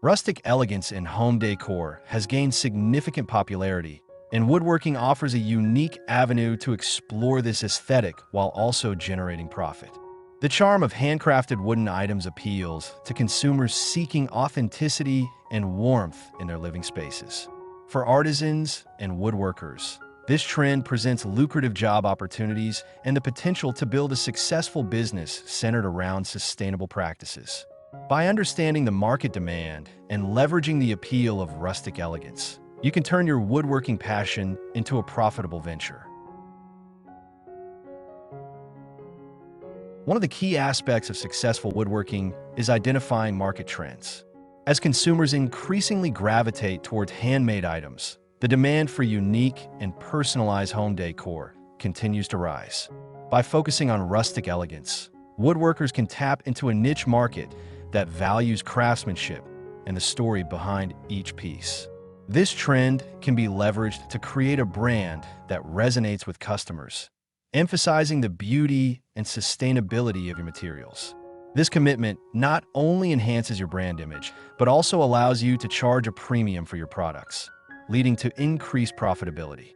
Rustic elegance in home decor has gained significant popularity, and woodworking offers a unique avenue to explore this aesthetic while also generating profit. The charm of handcrafted wooden items appeals to consumers seeking authenticity and warmth in their living spaces. For artisans and woodworkers, this trend presents lucrative job opportunities and the potential to build a successful business centered around sustainable practices. By understanding the market demand and leveraging the appeal of rustic elegance, you can turn your woodworking passion into a profitable venture. One of the key aspects of successful woodworking is identifying market trends. As consumers increasingly gravitate towards handmade items, the demand for unique and personalized home decor continues to rise. By focusing on rustic elegance, woodworkers can tap into a niche market that values craftsmanship and the story behind each piece. This trend can be leveraged to create a brand that resonates with customers, emphasizing the beauty and sustainability of your materials. This commitment not only enhances your brand image, but also allows you to charge a premium for your products, leading to increased profitability.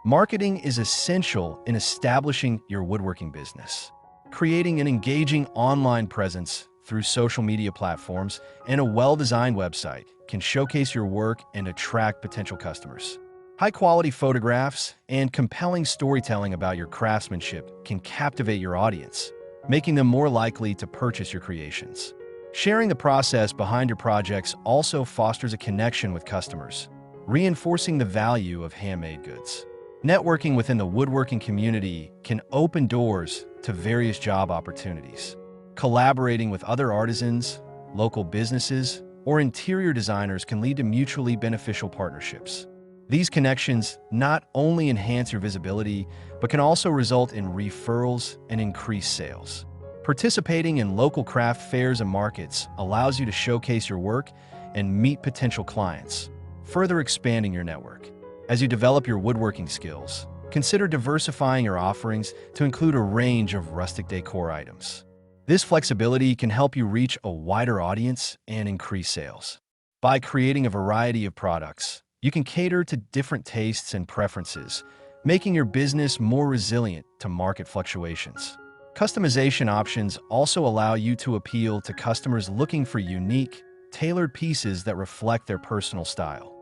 Marketing is essential in establishing your woodworking business. Creating an engaging online presence through social media platforms and a well-designed website can showcase your work and attract potential customers. High-quality photographs and compelling storytelling about your craftsmanship can captivate your audience, making them more likely to purchase your creations. Sharing the process behind your projects also fosters a connection with customers, reinforcing the value of handmade goods. Networking within the woodworking community can open doors to various job opportunities. Collaborating with other artisans, local businesses, or interior designers can lead to mutually beneficial partnerships. These connections not only enhance your visibility, but can also result in referrals and increased sales. Participating in local craft fairs and markets allows you to showcase your work and meet potential clients, further expanding your network. As you develop your woodworking skills, consider diversifying your offerings to include a range of rustic decor items. This flexibility can help you reach a wider audience and increase sales. By creating a variety of products, you can cater to different tastes and preferences, making your business more resilient to market fluctuations. Customization options also allow you to appeal to customers looking for unique, tailored pieces that reflect their personal style.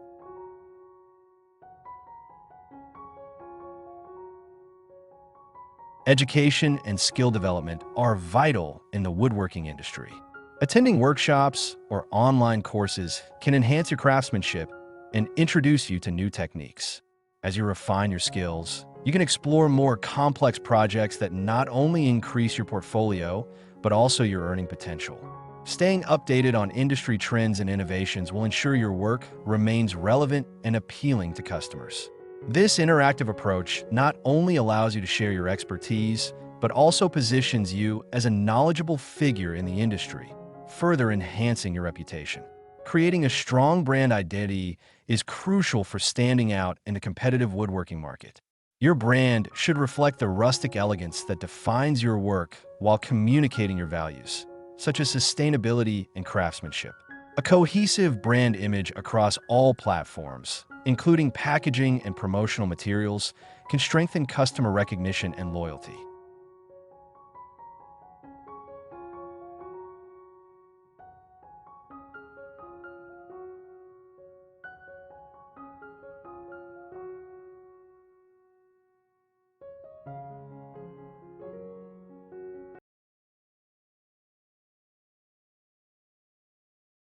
Education and skill development are vital in the woodworking industry. Attending workshops or online courses can enhance your craftsmanship and introduce you to new techniques. As you refine your skills, you can explore more complex projects that not only increase your portfolio, but also your earning potential. Staying updated on industry trends and innovations will ensure your work remains relevant and appealing to customers. This interactive approach not only allows you to share your expertise, but also positions you as a knowledgeable figure in the industry, further enhancing your reputation. Creating a strong brand identity is crucial for standing out in the competitive woodworking market. Your brand should reflect the rustic elegance that defines your work while communicating your values, such as sustainability and craftsmanship. A cohesive brand image across all platforms, including packaging and promotional materials, can strengthen customer recognition and loyalty.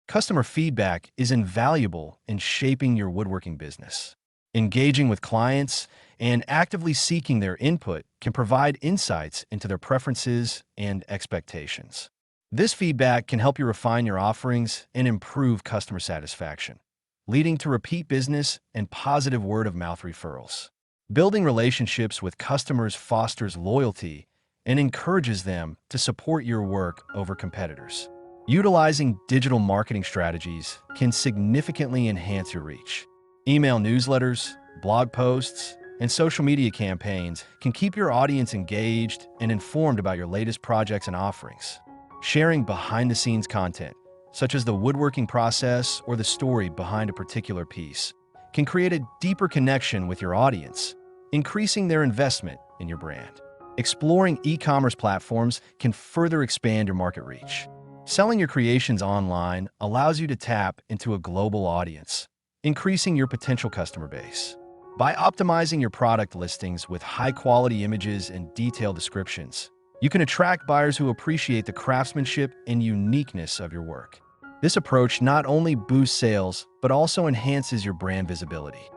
Customer feedback is invaluable in shaping your woodworking business. Engaging with clients and actively seeking their input can provide insights into their preferences and expectations. This feedback can help you refine your offerings and improve customer satisfaction, leading to repeat business and positive word-of-mouth referrals. Building relationships with customers fosters loyalty and encourages them to support your work over competitors. Utilizing digital marketing strategies can significantly enhance your reach. Email newsletters, blog posts, and social media campaigns can keep your audience engaged and informed about your latest projects and offerings. Sharing behind-the-scenes content, such as the woodworking process or the story behind a particular piece, can create a deeper connection with your audience, increasing their investment in your brand. Exploring e-commerce platforms can further expand your market reach. Selling your creations online allows you to tap into a global audience, increasing your potential customer base. By optimizing your product listings with high-quality images and detailed descriptions, you can attract buyers who appreciate the craftsmanship and uniqueness of your work. This approach not only boosts sales, but also enhances your brand visibility.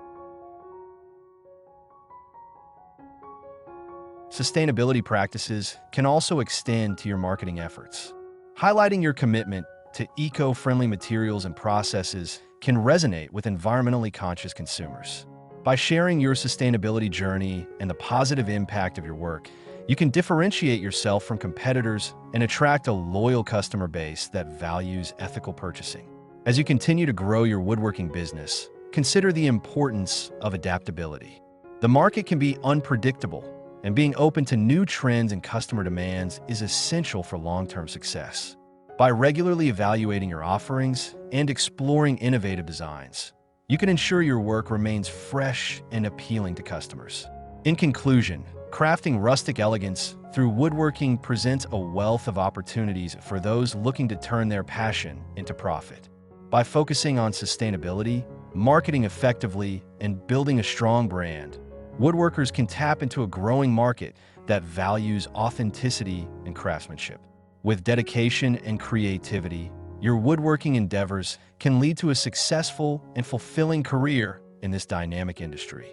Sustainability practices can also extend to your marketing efforts. Highlighting your commitment to eco-friendly materials and processes can resonate with environmentally conscious consumers. By sharing your sustainability journey and the positive impact of your work, you can differentiate yourself from competitors and attract a loyal customer base that values ethical purchasing. As you continue to grow your woodworking business, consider the importance of adaptability. The market can be unpredictable, and being open to new trends and customer demands is essential for long-term success. By regularly evaluating your offerings and exploring innovative designs, you can ensure your work remains fresh and appealing to customers. In conclusion, crafting rustic elegance through woodworking presents a wealth of opportunities for those looking to turn their passion into profit. By focusing on sustainability, marketing effectively, and building a strong brand, woodworkers can tap into a growing market that values authenticity and craftsmanship. With dedication and creativity, your woodworking endeavors can lead to a successful and fulfilling career in this dynamic industry.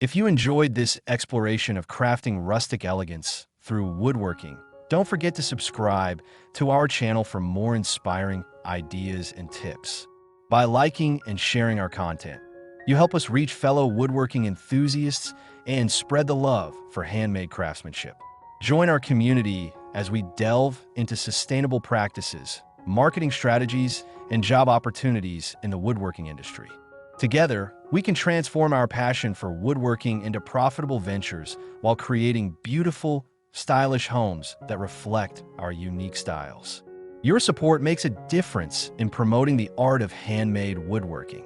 If you enjoyed this exploration of crafting rustic elegance through woodworking, don't forget to subscribe to our channel for more inspiring ideas and tips. By liking and sharing our content, you help us reach fellow woodworking enthusiasts and spread the love for handmade craftsmanship. Join our community as we delve into sustainable practices, marketing strategies, and job opportunities in the woodworking industry. Together, we can transform our passion for woodworking into profitable ventures while creating beautiful, stylish homes that reflect our unique styles. Your support makes a difference in promoting the art of handmade woodworking.